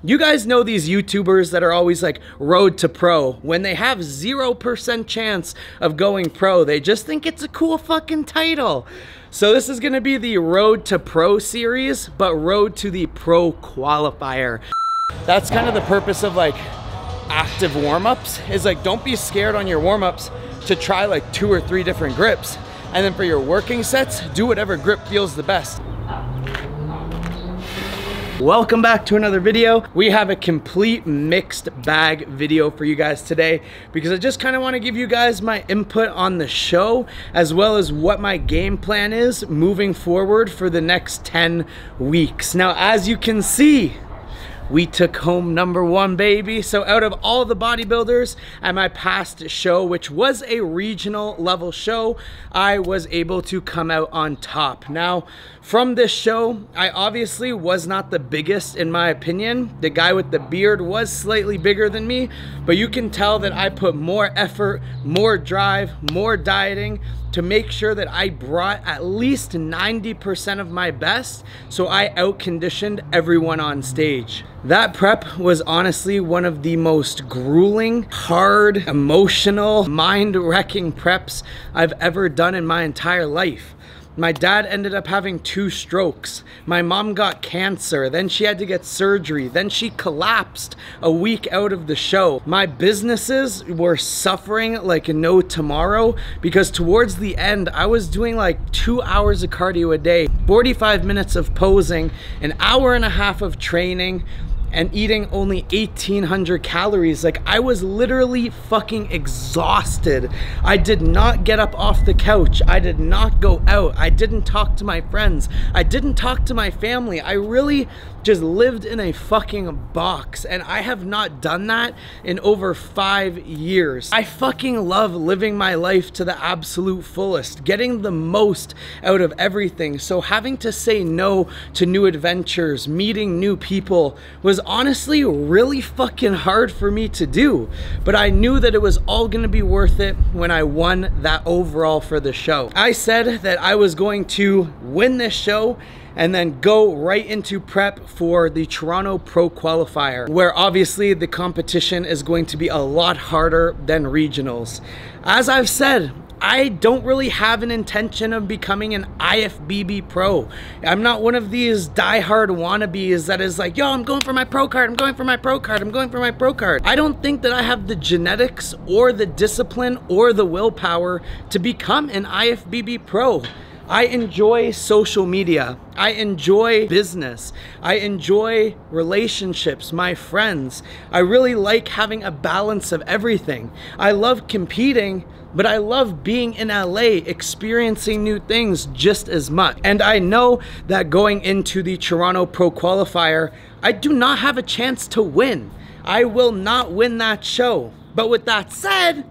You guys know these YouTubers that are always like road to pro. When they have 0% chance of going pro, they just think it's a cool fucking title. So this is gonna be the Road to Pro series, but Road to the Pro Qualifier. That's kind of the purpose of like active warm-ups, is like don't be scared on your warm-ups to try like 2 or 3 different grips. And then for your working sets, do whatever grip feels the best. Welcome back to another video. We have a complete mixed bag video for you guys today because I just kind of want to give you guys my input on the show as well as what my game plan is moving forward for the next 10 weeks. Now, as you can see, we took home #1, baby. So out of all the bodybuilders at my past show, which was a regional level show, I was able to come out on top. Now, from this show, I obviously was not the biggest in my opinion. The guy with the beard was slightly bigger than me, but you can tell that I put more effort, more drive, more dieting to make sure that I brought at least 90% of my best, so I out-conditioned everyone on stage. That prep was honestly one of the most grueling, hard, emotional, mind-wrecking preps I've ever done in my entire life. My dad ended up having 2 strokes. My mom got cancer, then she had to get surgery, then she collapsed a week out of the show. My businesses were suffering like no tomorrow because towards the end, I was doing like 2 hours of cardio a day, 45 minutes of posing, an hour and a half of training, and eating only 1,800 calories. Like, I was literally fucking exhausted. I did not get up off the couch. I did not go out. I didn't talk to my friends. I didn't talk to my family. I really just lived in a fucking box, and I have not done that in over 5 years. I fucking love living my life to the absolute fullest, getting the most out of everything. So having to say no to new adventures, meeting new people was honestly really fucking hard for me to do, but I knew that it was all gonna be worth it when I won that overall for the show. I said that I was going to win this show and then go right into prep for the Toronto Pro Qualifier, where obviously the competition is going to be a lot harder than regionals. As I've said, I don't really have an intention of becoming an IFBB pro. I'm not one of these diehard wannabes that is like, yo, I'm going for my pro card, I'm going for my pro card, I'm going for my pro card. I don't think that I have the genetics or the discipline or the willpower to become an IFBB pro. I enjoy social media. I enjoy business. I enjoy relationships, my friends. I really like having a balance of everything. I love competing, but I love being in LA, experiencing new things just as much. And I know that going into the Toronto Pro Qualifier, I do not have a chance to win. I will not win that show. But with that said,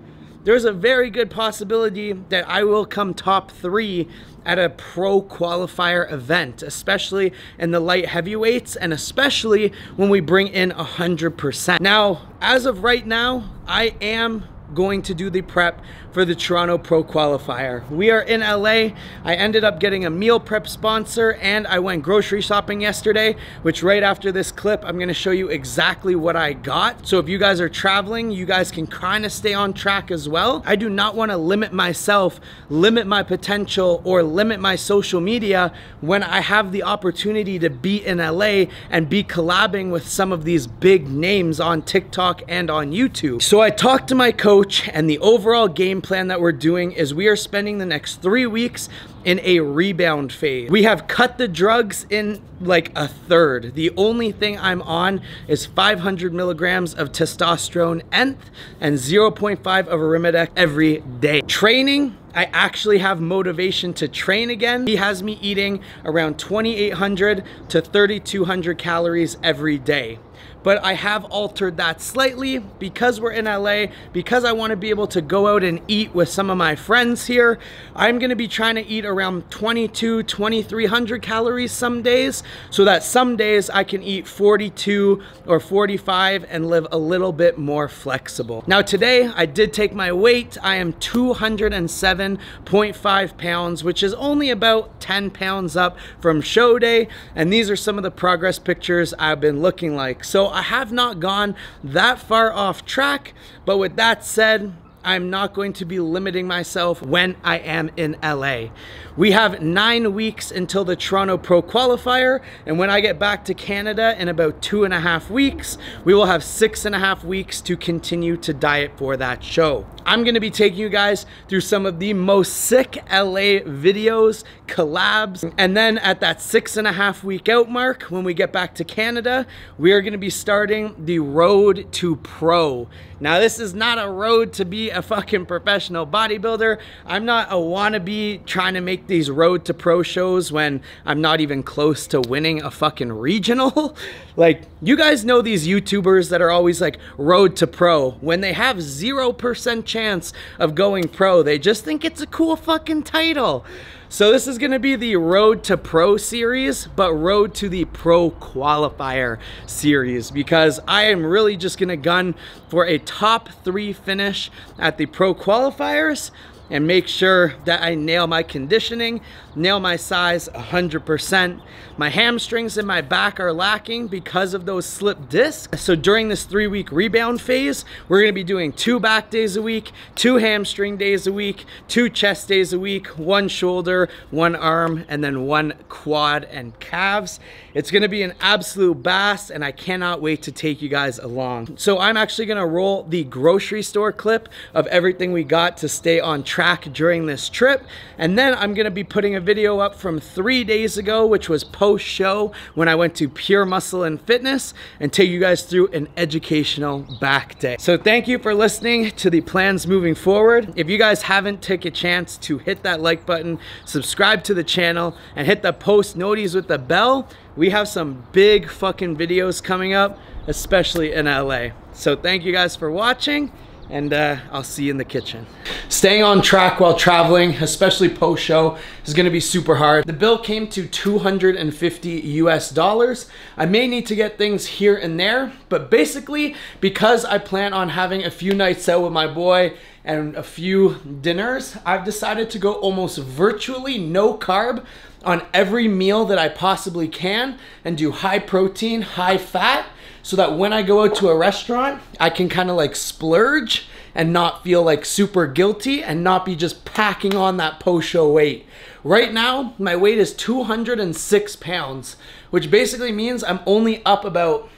there's a very good possibility that I will come top 3 at a pro qualifier event, especially in the light heavyweights and especially when we bring in 100%. Now, as of right now, I am going to do the prep for the Toronto Pro Qualifier. We are in LA. I ended up getting a meal prep sponsor and I went grocery shopping yesterday, which right after this clip, I'm gonna show you exactly what I got. So if you guys are traveling, you guys can kind of stay on track as well. I do not wanna limit myself, limit my potential, or limit my social media when I have the opportunity to be in LA and be collabing with some of these big names on TikTok and on YouTube. So I talked to my coach, and the overall game plan that we're doing is we are spending the next 3 weeks in a rebound phase. We have cut the drugs in like a third. The only thing I'm on is 500 milligrams of testosterone nth and 0.5 of Arimidex every day. Training, I actually have motivation to train again. He has me eating around 2,800 to 3,200 calories every day. But I have altered that slightly because we're in LA, because I want to be able to go out and eat with some of my friends here. I'm going to be trying to eat around 2,200, 2,300 calories some days, so that some days I can eat 42 or 45 and live a little bit more flexible. Now today I did take my weight. I am 207 87.5 pounds, which is only about 10 pounds up from show day. And these are some of the progress pictures I've been looking like. So I have not gone that far off track, but with that said, I'm not going to be limiting myself when I am in LA. We have 9 weeks until the Toronto Pro Qualifier, and when I get back to Canada in about 2.5 weeks, we will have 6.5 weeks to continue to diet for that show. I'm gonna be taking you guys through some of the most sick LA videos, collabs, and then at that 6.5 week out mark, when we get back to Canada, we are gonna be starting the road to pro. Now, this is not a road to be a fucking professional bodybuilder. I'm not a wannabe trying to make these road to pro shows when I'm not even close to winning a fucking regional. Like, you guys know these YouTubers that are always like road to pro. When they have 0% chance of going pro, they just think it's a cool fucking title. So this is gonna be the Road to Pro series, but Road to the Pro Qualifier series, because I am really just gonna gun for a top 3 finish at the Pro Qualifiers and make sure that I nail my conditioning, nail my size 100%. My hamstrings and my back are lacking because of those slip discs. So during this 3-week rebound phase, we're gonna be doing 2 back days a week, 2 hamstring days a week, 2 chest days a week, 1 shoulder, 1 arm, and then 1 quad and calves. It's gonna be an absolute blast, and I cannot wait to take you guys along. So I'm actually gonna roll the grocery store clip of everything we got to stay on track during this trip. And then I'm gonna be putting a video up from 3 days ago, which was post-show when I went to Pure Muscle and Fitness, and take you guys through an educational back day. So thank you for listening to the plans moving forward. If you guys haven't taken a chance to hit that like button, subscribe to the channel, and hit the post noties with the bell, we have some big fucking videos coming up, especially in LA. So thank you guys for watching, and I'll see you in the kitchen. Staying on track while traveling, especially post-show, is gonna be super hard. The bill came to $250 US. I may need to get things here and there, but basically, because I plan on having a few nights out with my boy and a few dinners, I've decided to go almost virtually no carb on every meal that I possibly can, and do high protein, high fat, so that when I go out to a restaurant, I can kind of like splurge and not feel like super guilty and not be just packing on that post-show weight. Right now, my weight is 206 pounds, which basically means I'm only up about,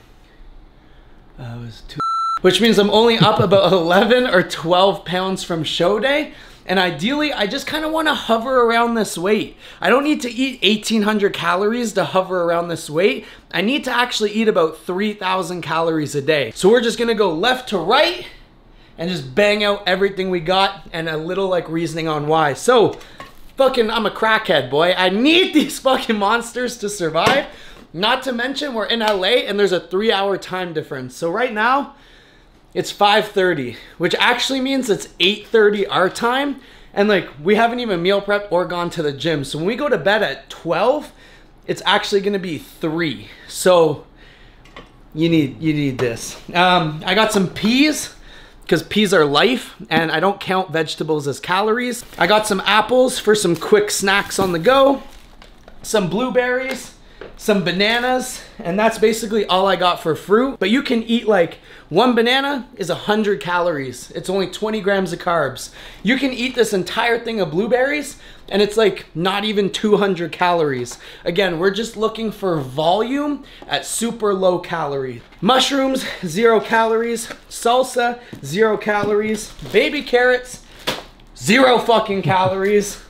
which means I'm only up about 11 or 12 pounds from show day. And ideally, I just kind of want to hover around this weight. I don't need to eat 1,800 calories to hover around this weight. I need to actually eat about 3,000 calories a day. So we're just gonna go left to right and just bang out everything we got, and a little like reasoning on why. So fucking, I'm a crackhead, boy. I need these fucking monsters to survive. Not to mention we're in LA and there's a 3-hour time difference. So right now, it's 5:30, which actually means it's 8:30 our time. And like, we haven't even meal prepped or gone to the gym. So when we go to bed at 12, it's actually gonna be 3. So you need this. I got some peas, because peas are life, and I don't count vegetables as calories. I got some apples for some quick snacks on the go, some blueberries, some bananas, and that's basically all I got for fruit. But you can eat like, 1 banana is 100 calories. It's only 20 grams of carbs. You can eat this entire thing of blueberries and it's like not even 200 calories. Again, we're just looking for volume at super low calorie. Mushrooms, 0 calories. Salsa, 0 calories. Baby carrots, 0 fucking calories.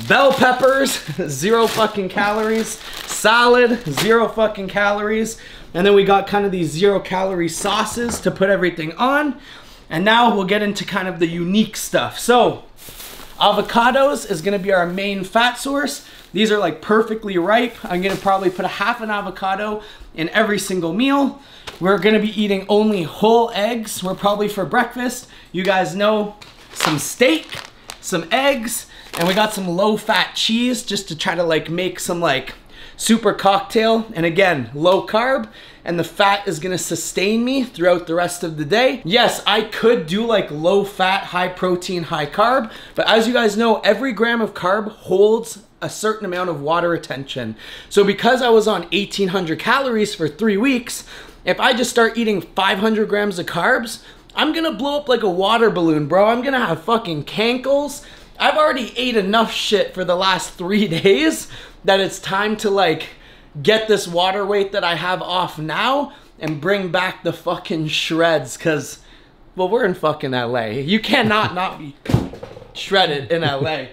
Bell peppers, 0 fucking calories. Salad, 0 fucking calories. And then we got kind of these 0 calorie sauces to put everything on. And now we'll get into kind of the unique stuff. So avocados is gonna be our main fat source. These are like perfectly ripe. I'm gonna probably put a half an avocado in every single meal. We're gonna be eating only whole eggs. We're probably for breakfast. You guys know, some steak, some eggs, and we got some low fat cheese just to try to like make some like super cocktail, and again, low carb, and the fat is gonna sustain me throughout the rest of the day. Yes, I could do like low fat, high protein, high carb, but as you guys know, every gram of carb holds a certain amount of water retention. So because I was on 1,800 calories for 3 weeks, if I just start eating 500 grams of carbs, I'm gonna blow up like a water balloon, bro. I'm gonna have fucking cankles. I've already ate enough shit for the last 3 days that it's time to like get this water weight that I have off now and bring back the fucking shreds, cause, well, we're in fucking LA. You cannot not be shredded in LA.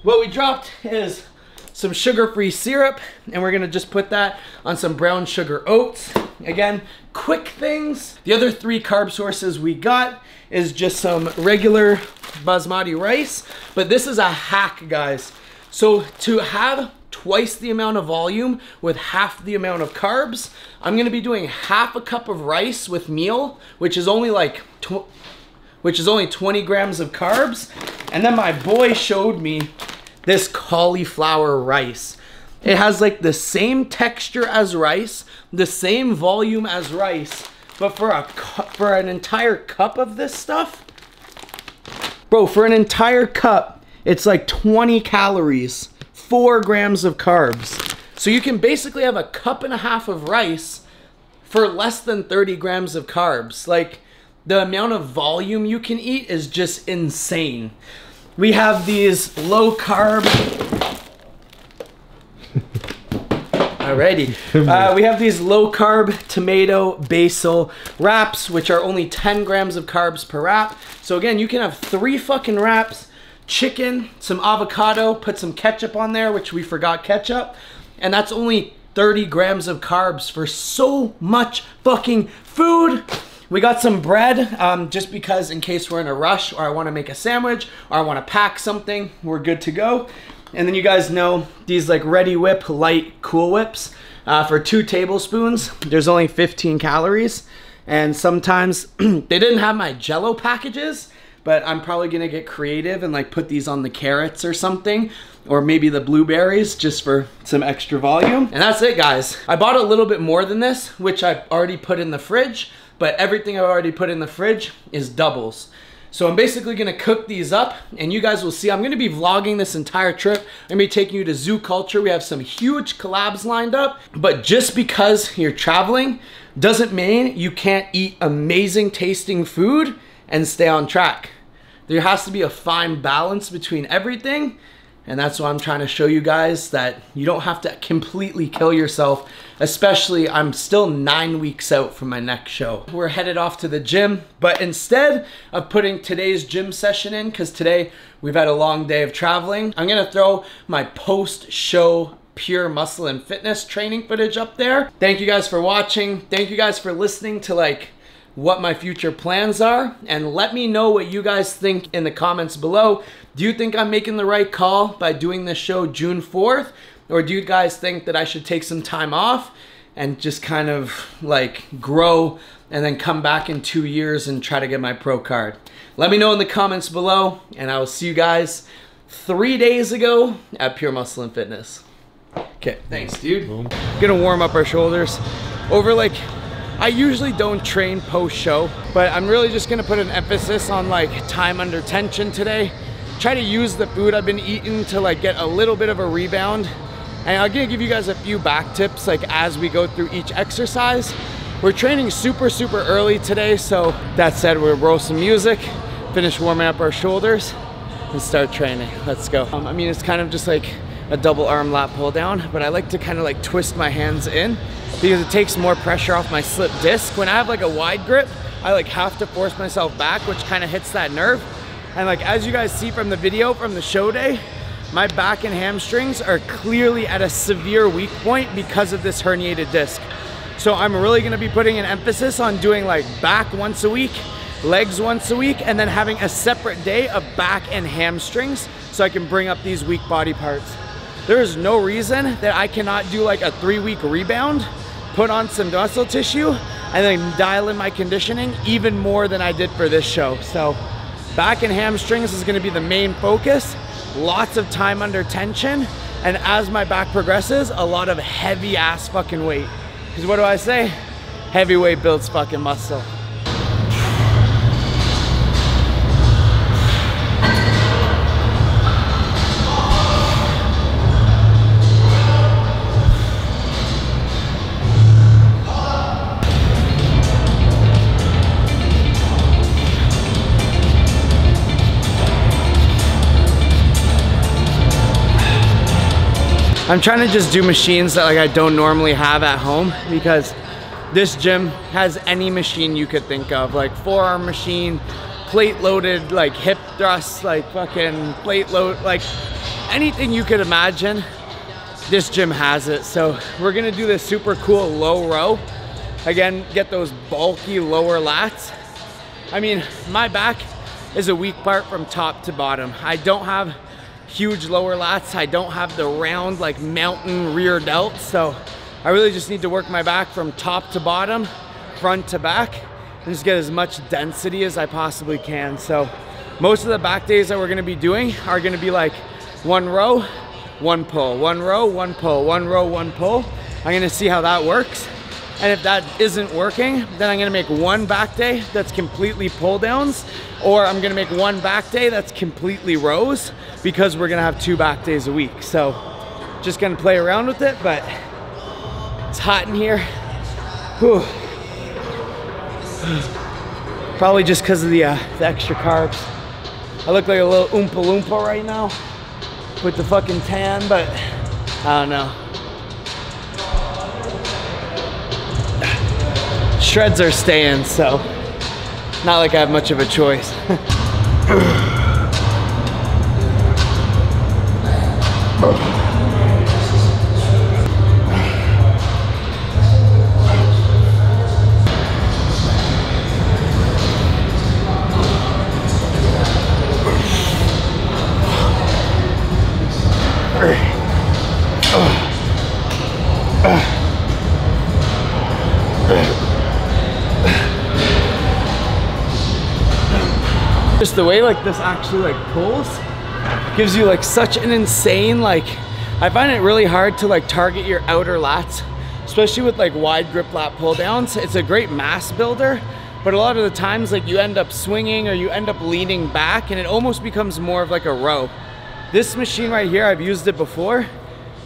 What we dropped is some sugar-free syrup, and we're gonna just put that on some brown sugar oats. Again, quick things. The other 3 carb sources we got is just some regular basmati rice, but this is a hack, guys. So to have twice the amount of volume with half the amount of carbs, I'm gonna be doing half a cup of rice with meal, which is only like 20 grams of carbs. And then my boy showed me this cauliflower rice. It has like the same texture as rice, the same volume as rice, but for an entire cup of this stuff, bro, for an entire cup, it's like 20 calories, 4 grams of carbs. So you can basically have a cup and a half of rice for less than 30 grams of carbs. Like, the amount of volume you can eat is just insane. We have these low carb. Alrighty. We have these low carb tomato basil wraps, which are only 10 grams of carbs per wrap. So again, you can have 3 fucking wraps, chicken, some avocado, put some ketchup on there, which we forgot ketchup, and that's only 30 grams of carbs for so much fucking food. We got some bread, just because in case we're in a rush, or I wanna make a sandwich, or I wanna pack something, we're good to go. And then you guys know these like Ready Whip light Cool Whips, for 2 tablespoons, there's only 15 calories. And sometimes they didn't have my Jell-O packages, but I'm probably gonna get creative and like put these on the carrots or something, or maybe the blueberries just for some extra volume. And that's it, guys. I bought a little bit more than this, which I've already put in the fridge, but everything I've already put in the fridge is doubles. So I'm basically gonna cook these up, and you guys will see. I'm gonna be vlogging this entire trip. I'm gonna be taking you to Zoo Culture. We have some huge collabs lined up, but just because you're traveling doesn't mean you can't eat amazing tasting food and stay on track. There has to be a fine balance between everything, and that's why I'm trying to show you guys that you don't have to completely kill yourself, especially I'm still 9 weeks out from my next show. We're headed off to the gym, but instead of putting today's gym session in, because today we've had a long day of traveling, I'm gonna throw my post-show pure muscle and fitness training footage up there. Thank you guys for watching. Thank you guys for listening to like what my future plans are, and let me know what you guys think in the comments below. Do you think I'm making the right call by doing this show June 4th? Or do you guys think that I should take some time off and just kind of like grow and then come back in 2 years and try to get my pro card? Let me know in the comments below, and I will see you guys 3 days ago at Pure Muscle and Fitness. Okay, thanks, dude. Gonna warm up our shoulders. I usually don't train post-show, but I'm really just gonna put an emphasis on like time under tension today. Try to use the food I've been eating to like get a little bit of a rebound. And I'm gonna give you guys a few back tips like as we go through each exercise. We're training super early today, so that said, we'll roll some music, finish warming up our shoulders, and start training. Let's go. I mean, it's kind of just like a double arm lat pull down, but I like to kind of like twist my hands in because it takes more pressure off my slip disc. When I have like a wide grip, I like have to force myself back, which kind of hits that nerve. And like, as you guys see from the video from the show day, my back and hamstrings are clearly at a severe weak point because of this herniated disc. So I'm really gonna be putting an emphasis on doing like back once a week, legs once a week, and then having a separate day of back and hamstrings so I can bring up these weak body parts. There is no reason that I cannot do like a 3-week rebound, put on some muscle tissue, and then dial in my conditioning even more than I did for this show. So back and hamstrings is gonna be the main focus. Lots of time under tension, And as my back progresses, a lot of heavy ass fucking weight. Because what do I say? Heavy weight builds fucking muscle. I'm trying to just do machines that like I don't normally have at home, because this gym has any machine you could think of, like forearm machine, plate loaded, like hip thrusts, like fucking plate load, like anything you could imagine, this gym has it. So we're gonna do this super cool low row. Again, get those bulky lower lats. I mean, my back is a weak part from top to bottom. I don't have huge lower lats. I don't have the round like mountain rear delts, so I really just need to work my back from top to bottom, front to back, and just get as much density as I possibly can. So most of the back days that we're gonna be doing are gonna be like one row, one pull, one row, one pull, one row, one pull. I'm gonna see how that works. And if that isn't working, then I'm gonna make one back day that's completely pull downs, or I'm gonna make one back day that's completely rows, because we're gonna have 2 back days a week. So just gonna play around with it, but it's hot in here. Whew. Probably just because of the extra carbs. I look like a little Oompa Loompa right now with the fucking tan, but I don't know. Shreds are staying, so not like I have much of a choice. Just the way like this actually like pulls gives you like such an insane, like, I find it really hard to like target your outer lats, especially with like wide grip lat pull downs. It's a great mass builder, but a lot of the times like you end up swinging or you end up leaning back and it almost becomes more of like a row. This machine right here, I've used it before,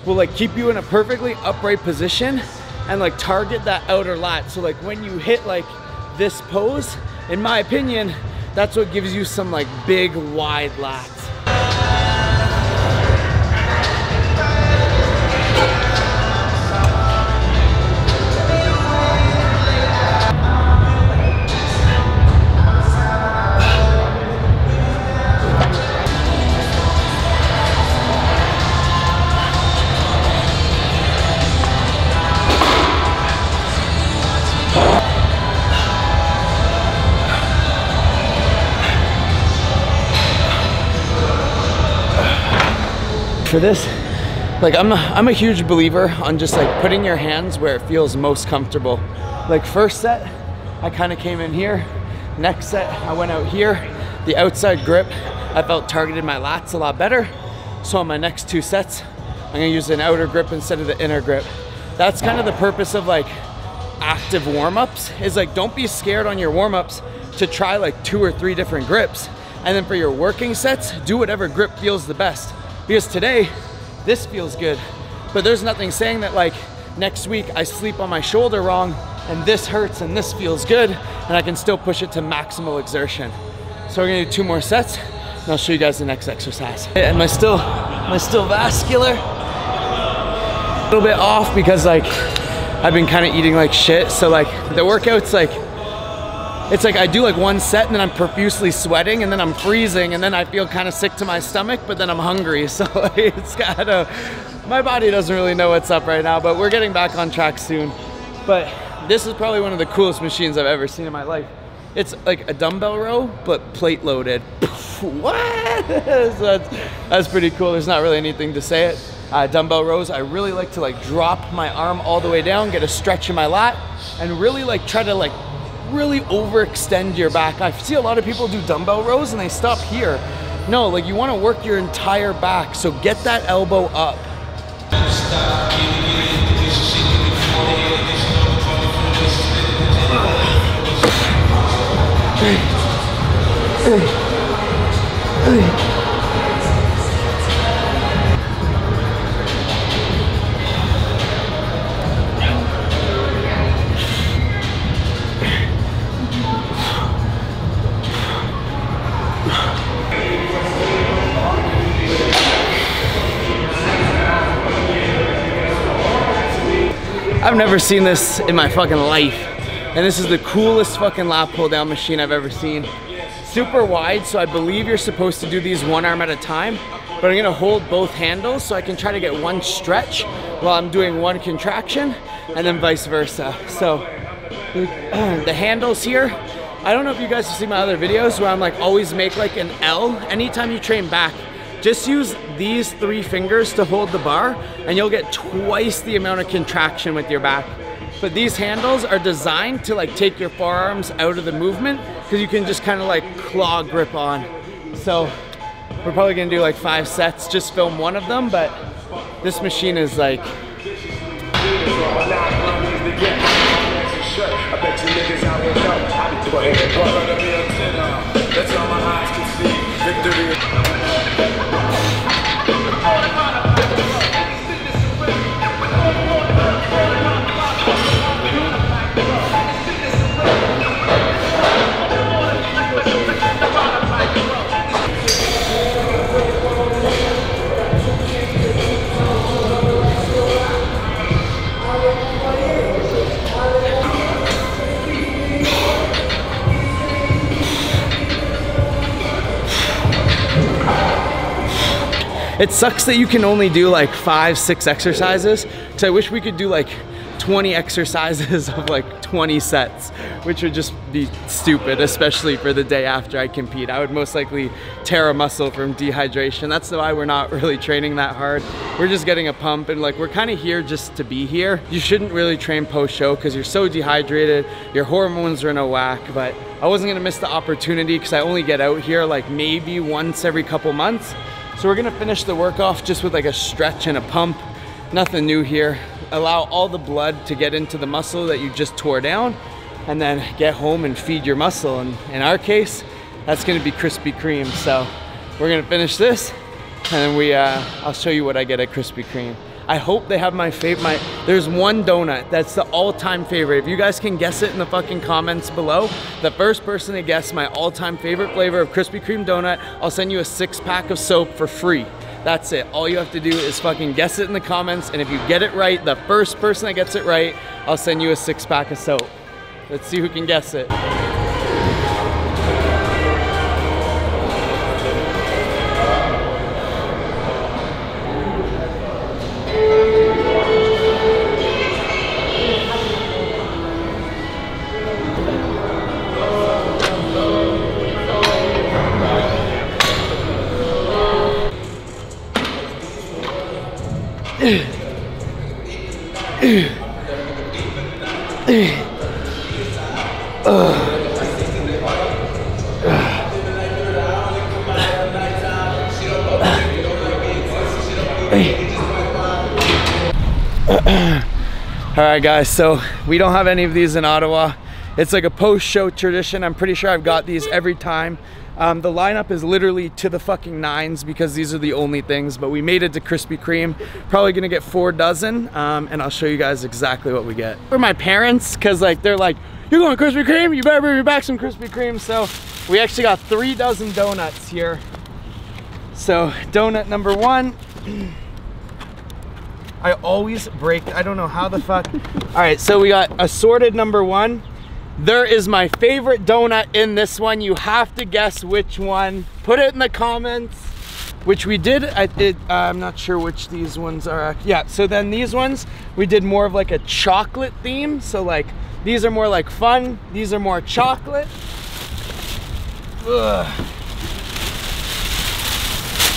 will like keep you in a perfectly upright position and like target that outer lat. So like when you hit like this pose, in my opinion, that's what gives you some like big wide lats. For this, like I'm a huge believer on just like putting your hands where it feels most comfortable. Like first set, I kind of came in here. Next set, I went out here. The outside grip, I felt targeted my lats a lot better. So on my next 2 sets, I'm gonna use an outer grip instead of the inner grip. That's kind of the purpose of like active warm-ups, is like don't be scared on your warm-ups to try like 2 or 3 different grips. And then for your working sets, do whatever grip feels the best. Because today, this feels good, but there's nothing saying that like next week I sleep on my shoulder wrong and this hurts and this feels good and I can still push it to maximal exertion. So we're gonna do 2 more sets and I'll show you guys the next exercise. And my still vascular, a little bit off because like I've been kind of eating like shit. So like the workout's like, it's like I do like 1 set and then I'm profusely sweating and then I'm freezing and then I feel kind of sick to my stomach, but then I'm hungry. So like, it's kind of, my body doesn't really know what's up right now, but we're getting back on track soon. But this is probably one of the coolest machines I've ever seen in my life. It's like a dumbbell row, but plate loaded. What? That's pretty cool. There's not really anything to say it. Dumbbell rows, I really like to like drop my arm all the way down, get a stretch in my lat, and really like try to like really overextend your back. I see a lot of people do dumbbell rows and they stop here. No, like you want to work your entire back. So get that elbow up. I've never seen this in my fucking life. And this is the coolest fucking lat pull down machine I've ever seen. Super wide, so I believe you're supposed to do these one arm at a time, but I'm gonna hold both handles so I can try to get one stretch while I'm doing one contraction, and then vice versa. So the handles here, I don't know if you guys have seen my other videos where I'm like always make like an L. Anytime you train back, just use these 3 fingers to hold the bar and you'll get twice the amount of contraction with your back. But these handles are designed to like take your forearms out of the movement because you can just kind of like claw grip on. So we're probably gonna do like 5 sets, just film one of them, but this machine is like, it sucks that you can only do like 5, 6 exercises, because I wish we could do like 20 exercises of like 20 sets, which would just be stupid, especially for the day after I compete. I would most likely tear a muscle from dehydration. That's why we're not really training that hard. We're just getting a pump, and like we're kind of here just to be here. You shouldn't really train post-show because you're so dehydrated, your hormones are in a whack, but I wasn't gonna miss the opportunity because I only get out here like maybe once every couple months. So we're gonna finish the work off just with like a stretch and a pump. Nothing new here. Allow all the blood to get into the muscle that you just tore down, and then get home and feed your muscle. And in our case, that's gonna be Krispy Kreme. So we're gonna finish this, and then I'll show you what I get at Krispy Kreme. I hope they have my favorite, there's one donut that's the all-time favorite. If you guys can guess it in the fucking comments below, the first person to guess my all-time favorite flavor of Krispy Kreme donut, I'll send you a 6-pack of soap for free. That's it. All you have to do is fucking guess it in the comments, and if you get it right, the first person that gets it right, I'll send you a 6-pack of soap. Let's see who can guess it. All right guys, so we don't have any of these in Ottawa. It's like a post-show tradition. I'm pretty sure I've got these every time. The lineup is literally to the fucking nines because these are the only things, but we made it to Krispy Kreme. Probably gonna get 4 dozen, and I'll show you guys exactly what we get. For my parents, cause like they're like, you're going to Krispy Kreme? You better bring me back some Krispy Kreme. So we actually got 3 dozen donuts here. So donut number 1. I always break, I don't know how the fuck. All right, so we got assorted number 1. There is my favorite donut in this one. You have to guess which one. Put it in the comments, which we did. I'm not sure which these ones are. Yeah, so then these ones, we did more of like a chocolate theme. So like, these are more like fun. These are more chocolate. Ugh.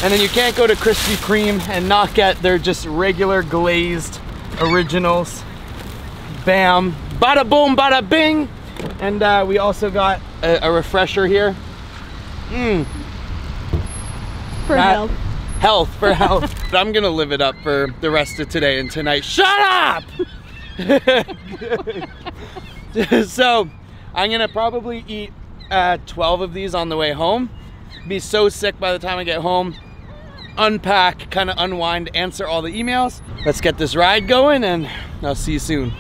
And then you can't go to Krispy Kreme and not get their just regular glazed originals. Bam, bada boom, bada bing. And we also got a refresher here. For health. health, for health. But I'm gonna live it up for the rest of today and tonight. Shut up! So I'm gonna probably eat 12 of these on the way home. Be so sick by the time I get home. Unpack, kind of unwind, answer all the emails. Let's get this ride going and I'll see you soon.